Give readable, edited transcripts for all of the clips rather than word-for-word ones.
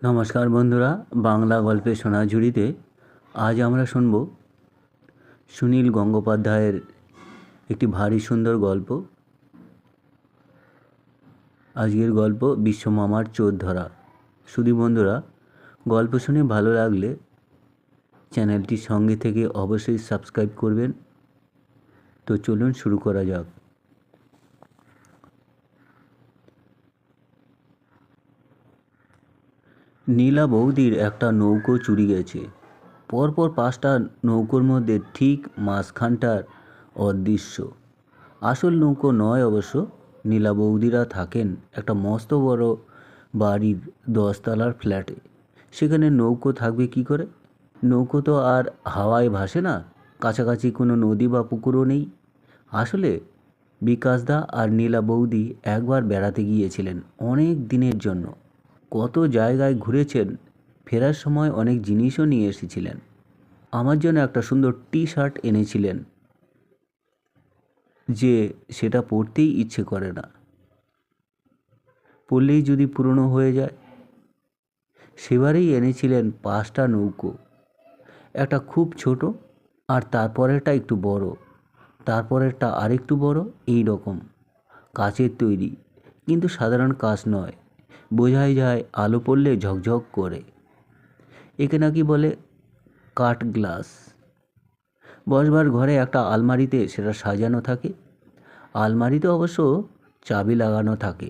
নমস্কার বন্ধুরা, বাংলা গল্পের সোনাঝুরিতে আজ আমরা শুনব সুনীল গঙ্গোপাধ্যায়ের একটি ভারী সুন্দর গল্প। আজকের গল্প বিশ্বমামার চোর ধরা। শুধু বন্ধুরা, গল্প শুনে ভালো লাগলে চ্যানেলটির সঙ্গে থেকে অবশ্যই সাবস্ক্রাইব করবেন। তো চলুন শুরু করা যাক। নীলা বৌদির একটা নৌকো চুরি গেছে। পরপর 5টা নৌকোর মধ্যে ঠিক মাঝখানটার অদৃশ্য। আসল নৌকো নয় অবশ্য। নীলা বৌদিরা থাকেন একটা মস্ত বড় বাড়ির 10তলার ফ্ল্যাটে। সেখানে নৌকো থাকবে কি করে? নৌকো তো আর হাওয়ায় ভাসে না। কাছাকাছি কোনো নদী বা পুকুরও নেই। আসলে বিকাশদা আর নীলা বৌদি একবার বেড়াতে গিয়েছিলেন অনেক দিনের জন্য। কত জায়গায় ঘুরেছেন। ফেরার সময় অনেক জিনিসও নিয়ে এসেছিলেন। আমার জন্য একটা সুন্দর টি-শার্ট এনেছিলেন যে সেটা পরতেই ইচ্ছে করে না, পরলেই যদি পুরনো হয়ে যায়। সেবারেই এনেছিলেন 5টা নৌকো। একটা খুব ছোট, আর তারপরেরটা একটু বড়, তারপরেরটা আরেকটু বড়, এই রকম। কাচের তৈরি, কিন্তু সাধারণ কাচ নয়। বোঝাই যায় আলো পড়লে ঝকঝক করে। একে নাকি বলে কাঠ গ্লাস। বসবার ঘরে একটা আলমারিতে সেটা সাজানো থাকে। আলমারিতে অবশ্য চাবি লাগানো থাকে।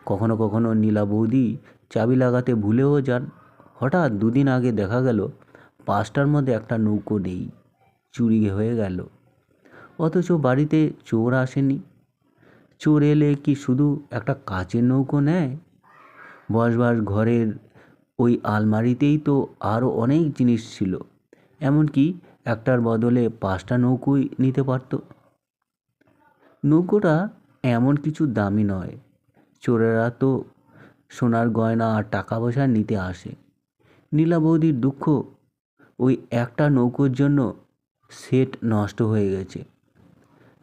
কখনো কখনো নীলা বৌদি চাবি লাগাতে ভুলেও যান। হঠাৎ 2 দিন আগে দেখা গেল 5টার মধ্যে একটা নৌকো নেই, চুরি হয়ে গেল। অথচ বাড়িতে চোর আসেনি। চোর এলে কি শুধু একটা কাচের নৌকো নেয়? বসবার ঘরের ওই আলমারিতেই তো আরও অনেক জিনিস ছিল। এমনকি একটার বদলে 5টা নৌকোই নিতে পারত। নৌকোটা এমন কিছু দামি নয়। চোরেরা তো সোনার গয়না আর টাকা পয়সা নিতে আসে। নীলা বৌদির দুঃখ, ওই একটা নৌকোর জন্য সেট নষ্ট হয়ে গেছে।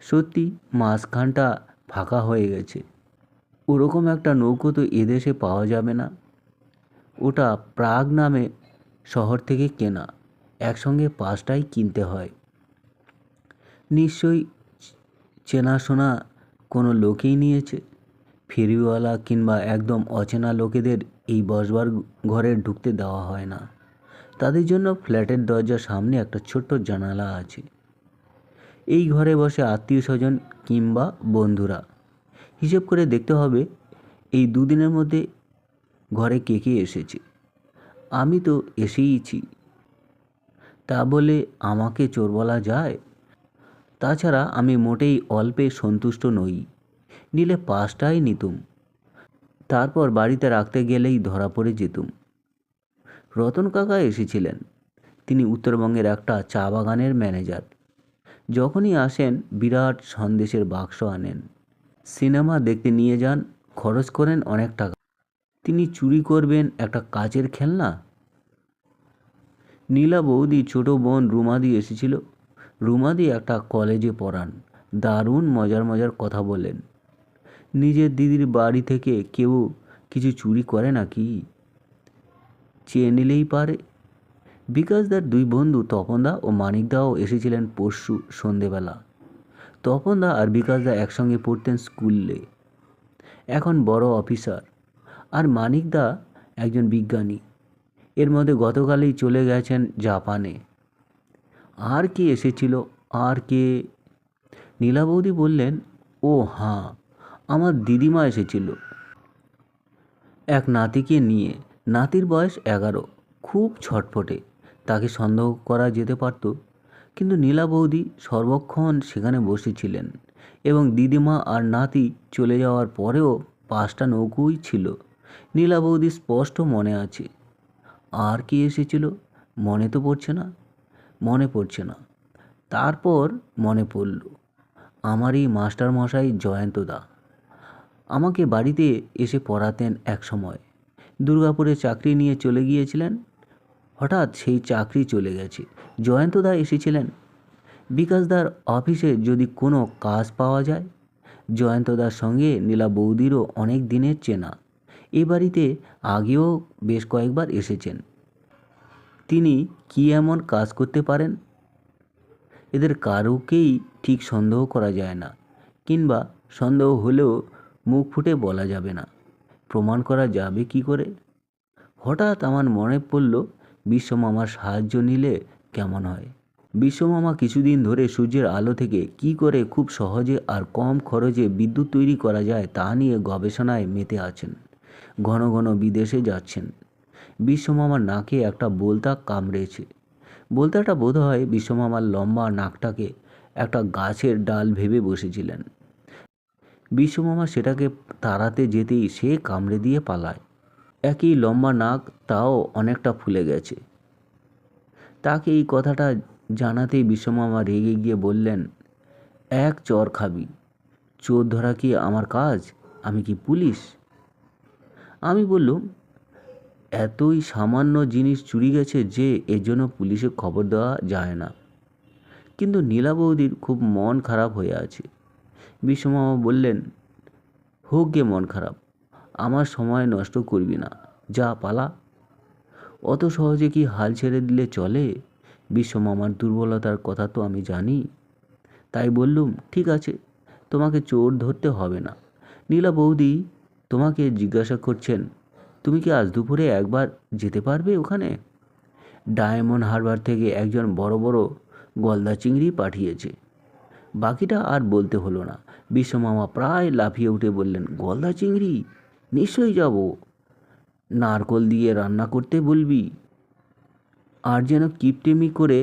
সত্যি মাঝখানটা ফাঁকা হয়ে গেছে। ওরকম একটা নৌকো তো এদেশে পাওয়া যাবে না। ওটা প্রাগ নামে শহর থেকে কেনা। একসঙ্গে 5টাই কিনতে হয়। নিশ্চয়ই চেনাশোনা কোনো লোকেই নিয়েছে। ফেরিওয়ালা কিংবা একদম অচেনা লোকেদের এই বসবার ঘরে ঢুকতে দেওয়া হয় না। তাদের জন্য ফ্ল্যাটের দরজার সামনে একটা ছোট্ট জানালা আছে। এই ঘরে বসে আত্মীয় স্বজন কিংবা বন্ধুরা। হিসেব করে দেখতে হবে এই 2 দিনের মধ্যে ঘরে কে কে এসেছে। আমি তো এসেইছি, তা বলে আমাকে চোর বলা যায়? তাছাড়া আমি মোটেই অল্পে সন্তুষ্ট নই। নিলে 5টাই নিতুম, তারপর বাড়িতে রাখতে গেলেই ধরা পড়ে যেতুম। রতন কাকা এসেছিলেন। তিনি উত্তরবঙ্গের একটা চা বাগানের ম্যানেজার। যখনই আসেন বিরাট সন্দেশের বাক্স আনেন। সিনেমা দেখতে নিয়ে যান, খরচ করেন অনেক টাকা। তিনি চুরি করবেন একটা কাচের খেলনা? নীলা বৌদি ছোট বোন রুমাদি এসেছিল। রুমাদি একটা কলেজে পড়ান। দারুণ মজার মজার কথা বলেন। নিজের দিদির বাড়ি থেকে কেউ কিছু চুরি করে নাকি? চেয়ে নিলেই পারে। বিকাশদার 2 বন্ধু তপনদা ও মানিকদাও এসেছিলেন পরশু সন্ধেবেলা। তপনদা আর বিকাশদা একসঙ্গে পড়তেন স্কুলে। এখন বড় অফিসার। আর মানিকদা একজন বিজ্ঞানী। এর মধ্যে গতকালই চলে গেছেন জাপানে। আর কে এসেছিল? আর কে? নীলা বৌদি বললেন, ও হ্যাঁ, আমার দিদিমা এসেছিল এক নাতিকে নিয়ে। নাতির বয়স 11, খুব ছটফটে। তাকে সন্দেহ করা যেতে পারত, কিন্তু নীলা বৌদি সর্বক্ষণ সেখানে বসেছিলেন এবং দিদিমা আর নাতি চলে যাওয়ার পরেও 5টা নৌকোই ছিল। নীলা বৌদি স্পষ্ট মনে আছে। আর কি এসেছিল? মনে তো পড়ছে না। মনে পড়ছে না। তারপর মনে পড়ল, আমারই মাস্টার মশাই জয়ন্তদা। আমাকে বাড়িতে এসে পড়াতেন এক সময়। দুর্গাপুরে চাকরি নিয়ে চলে গিয়েছিলেন। হঠাৎ সেই চাকরি চলে গেছে। জয়ন্তদা এসেছিলেন। বিকাশদার অফিসে যদি কোনো কাজ পাওয়া যায়। জয়ন্তদার সঙ্গে নীলা বৌদিরও অনেক দিনের চেনা। এ বাড়িতে আগেও বেশ কয়েকবার এসেছেন। তিনি কি এমন কাজ করতে পারেন? এদের কারোকেই ঠিক সন্দেহ করা যায় না, কিংবা সন্দেহ হলেও মুখ ফুটে বলা যাবে না। প্রমাণ করা যাবে কি করে? হঠাৎ আমার মনে পড়ল, বিশ্বমামার সাহায্য নিলে কেমন হয়। বিশ্বমামা কিছুদিন ধরে সূর্যের আলো থেকে কি করে খুব সহজে আর কম খরচে বিদ্যুৎ তৈরি করা যায় তা নিয়ে গবেষণায় মেতে আছেন। ঘন ঘন বিদেশে যাচ্ছেন। বিশ্বমামার নাকে একটা বোলতা কামড়েছে। বোলতাটা বোধহয় বিশ্বমামার লম্বা নাকটাকে একটা গাছের ডাল ভেবে বসেছিলেন। বিশ্বমামা সেটাকে তাড়াতে যেতেই সে কামড়ে দিয়ে পালায়। একই লম্বা নাক, তাও অনেকটা ফুলে গেছে। তাকে এই কথাটা জানাতেই বিশ্বমামা রেগে গিয়ে বললেন, এক চর খাবি? চোর ধরা কি আমার কাজ? আমি কি পুলিশ? আমি বললুম, এতই সামান্য জিনিস চুরি গেছে যে এর জন্য পুলিশে খবর দেওয়া যায় না। কিন্তু নীলা বৌদির খুব মন খারাপ হয়ে আছে। বিশ্বমামা বললেন, হোক গে মন খারাপ, আমার সময় নষ্ট করবি না, যা পালা। অত সহজে কি হাল ছেড়ে দিলে চলে? বিশ্বমামার দুর্বলতার কথা তো আমি জানি। তাই বললুম, ঠিক আছে, তোমাকে চোর ধরতে হবে না। নীলা বৌদি তোমাকে জিজ্ঞাসা করছেন, তুমি কি আজ দুপুরে একবার যেতে পারবে ওখানে? ডায়মন্ড হারবার থেকে একজন বড় বড় গলদা চিংড়ি পাঠিয়েছে। বাকিটা আর বলতে হলো না। বিশ্বমামা প্রায় লাফিয়ে উঠে বললেন, গলদা চিংড়ি? নিশ্চয়ই যাব। নারকোল দিয়ে রান্না করতে বলবি। আর যেন কিপটেমি করে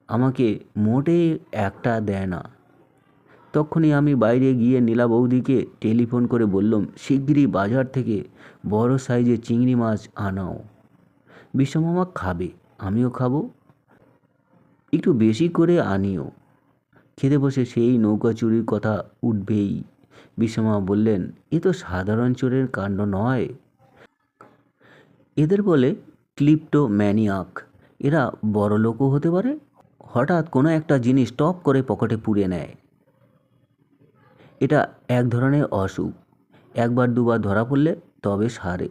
আমাকে মোটে একটা দেয় না। তখনই আমি বাইরে গিয়ে নীলা বৌদিকে টেলিফোন করে বললাম, শিগগিরই বাজার থেকে বড় সাইজের চিংড়ি মাছ আনাও। বিশ্বমামা খাবে, আমিও খাবো, একটু বেশি করে আনিও। খেতে বসে সেই নৌকা চুরির কথা উঠবেই। বিশ্বমামা বললেন, এ তো সাধারণ চোরের কাণ্ড নয়, এদের বলে ক্লিপ্টোম্যানিয়াক। এরা বড়লোকও হতে পারে। হঠাৎ কোনো একটা জিনিস টপ করে পকেটে পুরে নেয়। এটা এক ধরনের অসুখ। একবার দুবার ধরা পড়লে তবে সারে।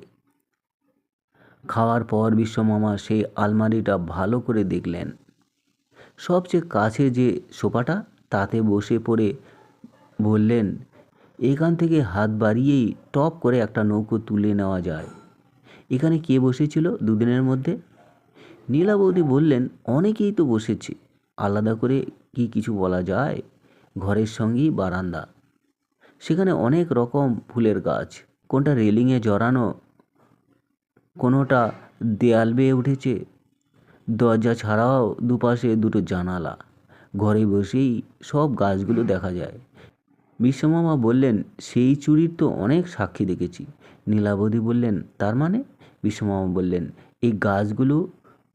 খাওয়ার পর বিশ্বমামা সেই আলমারিটা ভালো করে দেখলেন। সবচেয়ে কাছে যে সোফাটা, তাতে বসে পড়ে বললেন, এখান থেকে হাত বাড়িয়েই টপ করে একটা নৌকো তুলে নেওয়া যায়। এখানে কে বসেছিল দুদিনের মধ্যে? নীলা বৌদি বললেন, অনেকেই তো বসেছে। আলাদা করে কি কিছু বলা যায়? ঘরের সঙ্গেই বারান্দা, সেখানে অনেক রকম ফুলের গাছ, কোনটা রেলিংয়ে জড়ানো, কোনোটা দেয়াল বেয়ে উঠেছে। দরজা ছাড়াও দুপাশে দুটো জানালা। ঘরে বসেই সব গাছগুলো দেখা যায়। বিশ্বমামা বললেন, সেই চুরির তো অনেক সাক্ষী দেখেছি। নীলাবতী বললেন, তার মানে? বিশ্বমামা বললেন, এই গাছগুলো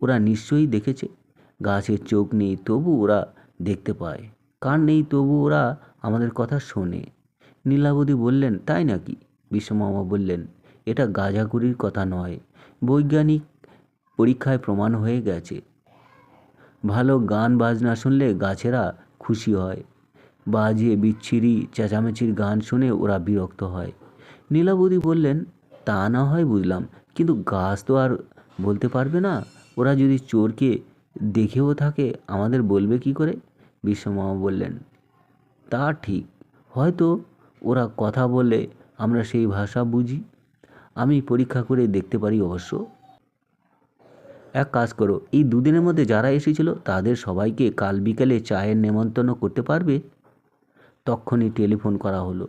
ওরা নিশ্চয়ই দেখেছে। গাছের চোখ নেই তবু ওরা দেখতে পায়, কান নেই তবু ওরা আমাদের কথা শোনে। নীলাবতী বললেন, তাই নাকি? বিশ্বমামা বললেন, এটা গাঁজাখুরির কথা নয়, বৈজ্ঞানিক পরীক্ষায় প্রমাণ হয়ে গেছে। ভালো গান বাজনা শুনলে গাছেরা খুশি হয়, বাজে বিচ্ছিরি চেঁচামেচির গান শুনে ওরা বিরক্ত হয়। নীলাবতী বললেন, তা না হয় বুঝলাম, কিন্তু গাছ তো আর বলতে পারবে না। ওরা যদি চোরকে দেখেও থাকে আমাদের বলবে কি করে? বিশ্বমামা বললেন, তা ঠিক, হয়তো ওরা কথা বলে আমরা সেই ভাষা বুঝি। আমি পরীক্ষা করে দেখতে পারি অবশ্য। এক কাজ করো, এই দুদিনের মধ্যে যারা এসেছিল তাদের সবাইকে কাল বিকেলে চায়ের নেমন্তন্ন করতে পারবে? তক্ষুনি টেলিফোন করা হলো।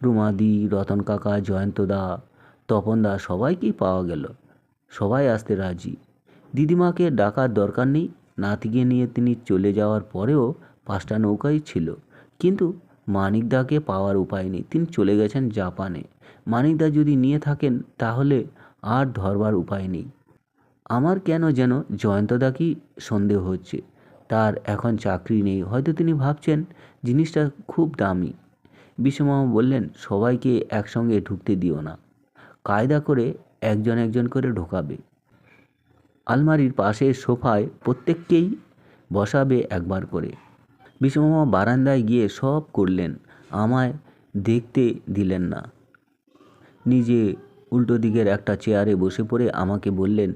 রুমাদি, রতন কাকা, জয়ন্তদা, তপনদা সবাইকেই পাওয়া গেল। সবাই আসতে রাজি। দিদিমাকে ডাকার দরকার নেই। নাতিকে নিয়ে তিনি চলে যাওয়ার পরেও 5টা নৌকাই ছিল, কিন্তু মানিকদাকে পাওয়ার উপায় নেই। তিনি চলে গেছেন জাপানে। মানিকদা যদি নিয়ে থাকেন তাহলে আর ধরবার উপায় নেই। আমার কেন যেন জয়ন্তদাকেই সন্দেহ হচ্ছে। তার এখন চাকরি নেই, হয়তো তিনি ভাবছেন জিনিসটা খুব দামি। বিশ্বমামা বললেন, সবাইকে একসঙ্গে ঢুকতে দিও না, কায়দা করে একজন একজন করে ঢোকাবে। আলমারির পাশের সোফায় প্রত্যেককেই বসাবে একবার করে। বিশ্বমামা বারান্দায় গিয়ে সব করলেন, আমায় দেখতে দিলেন না। নিজে উল্টো দিকের একটা চেয়ারে বসে পড়ে আমাকে বললেন,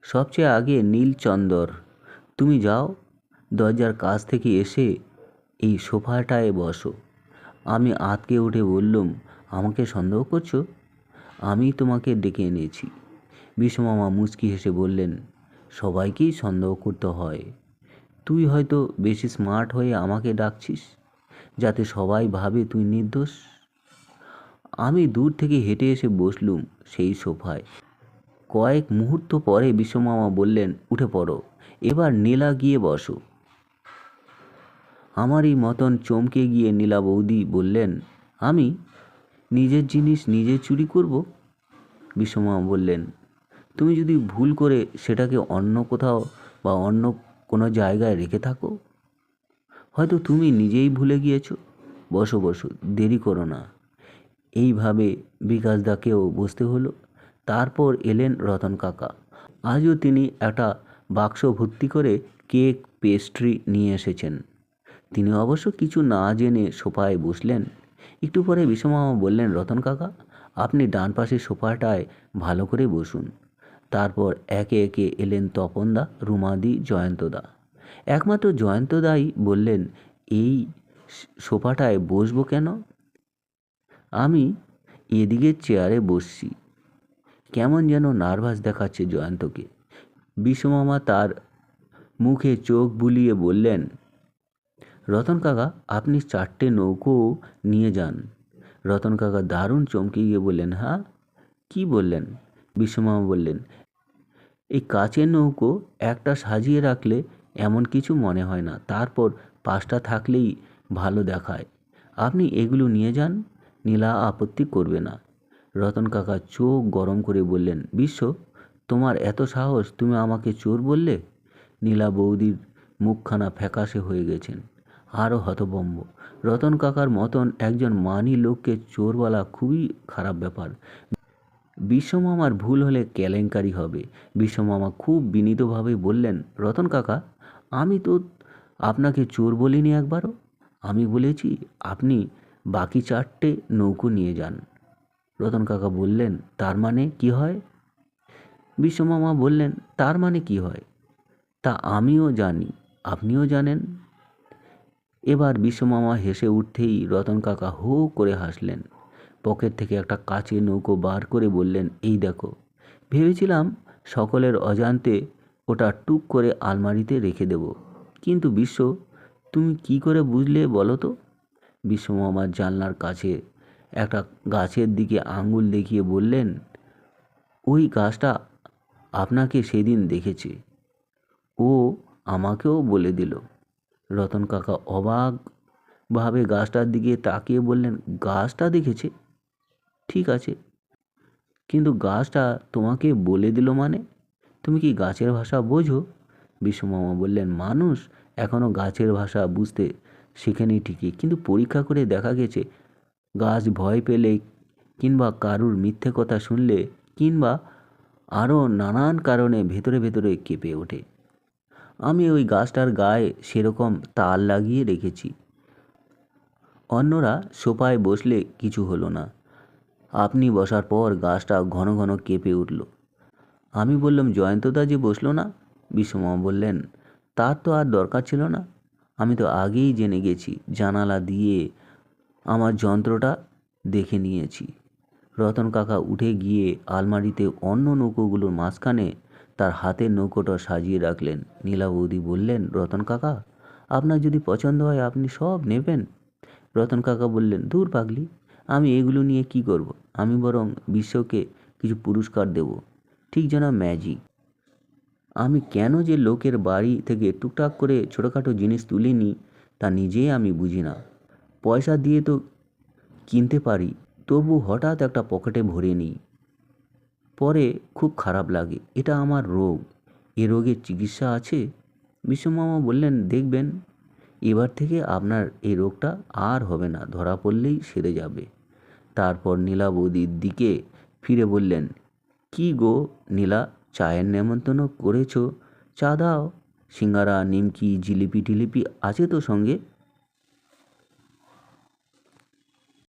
সবচেয়ে আগে নীলচন্দর, তুমি যাও, দরজার কাছ থেকে এসে এই সোফাটায় বসো। আমি আঁতকে উঠে বললুম, আমাকে সন্দেহ করছো? আমি তোমাকে ডেকে এনেছি। বিশ্বমামা মুচকি হেসে বললেন, সবাইকেই সন্দেহ করতে হয়। তুই হয়তো বেশি স্মার্ট হয়ে আমাকে ডাকছিস, যাতে সবাই ভাবে তুই নির্দোষ। আমি দূর থেকে হেঁটে এসে বসলুম সেই সোফায়। কয়েক মুহূর্ত পরে বিশ্বমামা বললেন, উঠে পড়ো, এবার নীলা গিয়ে বসো। আমারই মতন চমকে গিয়ে নীলা বৌদি বললেন, আমি নিজের জিনিস নিজে চুরি করব? বিশ্বমামা বললেন, তুমি যদি ভুল করে সেটাকে অন্য কোথাও বা অন্য কোনো জায়গায় রেখে থাকো, হয়তো তুমি নিজেই ভুলে গিয়েছো। বসো বসো, দেরি করো না। এইভাবে বিকাশদাকেও বসতে হলো। তারপর এলেন রতন কাকা। আজও তিনি একটা বাক্স ভর্তি করে কেক পেস্ট্রি নিয়ে এসেছেন। তিনি অবশ্য কিছু না জেনে সোফায় বসলেন। একটু পরে বিশ্বমামা বললেন, রতন কাকা, আপনি ডান পাশের সোফাটায় ভালো করে বসুন। তারপর একে একে এলেন তপনদা, রুমাদি, জয়ন্তদা। একমাত্র জয়ন্তদাই বললেন, এই সোফাটায় বসবো কেন? আমি এদিকের চেয়ারে বসছি। কেমন যেন নার্ভাস দেখাচ্ছে জয়ন্তকে। বিশ্বমামা তার মুখে চোখ বুলিয়ে বললেন, রতন কাকা, আপনি 4টে নৌকো নিয়ে যান। রতন কাকা দারুণ চমকে গিয়ে বললেন, হ্যাঁ, কি বললেন? বিশ্বমামা বললেন, এই কাচের নৌকো একটা সাজিয়ে রাখলে এমন কিছু মনে হয় না, তারপর 5টা থাকলেই ভালো দেখায়। আপনি এগুলো নিয়ে যান, নীলা আপত্তি করবে না। রতন কাকা চোখ গরম করে বললেন, বিশ্ব, তোমার এত সাহস, তুমি আমাকে চোর বললে? নীলা বৌদির মুখখানা ফ্যাকাশে হয়ে গেছেন, আরও হতভম্ব। রতন কাকার মতন একজন মানি লোককে চোর বলা খুবই খারাপ ব্যাপার। বিশ্বমামার ভুল হলে কেলেঙ্কারি হবে। বিশ্বমামা খুব বিনীতভাবে বললেন, রতন কাকা, আমি তো আপনাকে চোর বলিনি একবারও। আমি বলেছি আপনি বাকি 4টে নৌকো নিয়ে যান। রতন কাকা বললেন, তার মানে কি হয়? বিশ্বমামা বললেন, তার মানে কি হয় তা আমিও জানি, আপনিও জানেন। এবার বিশ্বমামা হেসে উঠতেই রতন কাকা হো করে হাসলেন। পকেট থেকে একটা কাচের নৌকো বার করে বললেন, এই দেখো, ভেবেছিলাম সকলের অজান্তে ওটা টুক করে আলমারিতে রেখে দেব, কিন্তু বিশ্ব, তুমি কি করে বুঝলে বলো তো? বিশ্বমামার জানলার কাছে একটা গাছের দিকে আঙুল দেখিয়ে বললেন, ওই গাছটা আপনাকে সেদিন দেখেছে, ও আমাকেও বলে দিল। রতন কাকা অবাকভাবে গাছটার দিকে তাকিয়ে বললেন, গাছটা দেখেছে? ঠিক আছে, কিন্তু গাছটা তোমাকে বলে দিল মানে? তুমি কি গাছের ভাষা বোঝো? বিশ্বমামা বললেন, মানুষ এখনও গাছের ভাষা বুঝতে শেখেনি ঠিকই, কিন্তু পরীক্ষা করে দেখা গেছে গাছ ভয় পেলে কিংবা কারুর মিথ্যে কথা শুনলে কিংবা আরও নানান কারণে ভেতরে ভেতরে কেঁপে ওঠে। আমি ওই গাছটার গায়ে সেরকম তার লাগিয়ে রেখেছি। অন্যরা সোফায় বসলে কিছু হলো না। আপনি বসার পর গাছটা ঘন ঘন কেঁপে উঠল। আমি বললাম, জয়ন্তদা যে বসলো না? বিশ্বমামা বললেন, তার তো আর দরকার ছিল না, আমি তো আগেই জেনে গেছি, জানালা দিয়ে আমার যন্ত্রটা দেখে নিয়েছি। রতন কাকা উঠে গিয়ে আলমারিতে অন্য নৌকোগুলোর মাঝখানে তার হাতের নৌকোটা সাজিয়ে রাখলেন। নীলা বৌদি বললেন, রতন কাকা, আপনার যদি পছন্দ হয় আপনি সব নেবেন। রতন কাকা বললেন, দূর পাগলি, আমি এগুলো নিয়ে কি করব? আমি বরং বিশ্বকে কিছু পুরস্কার দেব, ঠিক যেন ম্যাজিক। আমি কেন যে লোকের বাড়ি থেকে টুকটাক করে ছোটোখাটো জিনিস তুলে নিই তা নিজেই আমি বুঝি না। পয়সা দিয়ে তো কিনতে পারি, তবু হঠাৎ একটা পকেটে ভরে নিই, পরে খুব খারাপ লাগে। এটা আমার রোগ। এ রোগের চিকিৎসা আছে? বিশ্বমামা বললেন, দেখবেন এবার থেকে আপনার এই রোগটা আর হবে না, ধরা পড়লেই সেরে যাবে। তারপর নীলা বৌদির দিকে ফিরে বললেন, কি গো নীলা, চায়ের নেমন্তন্ন করেছো? চা দাও, সিঙ্গারা, নিমকি, জিলিপি টিলিপি আছে তো সঙ্গে?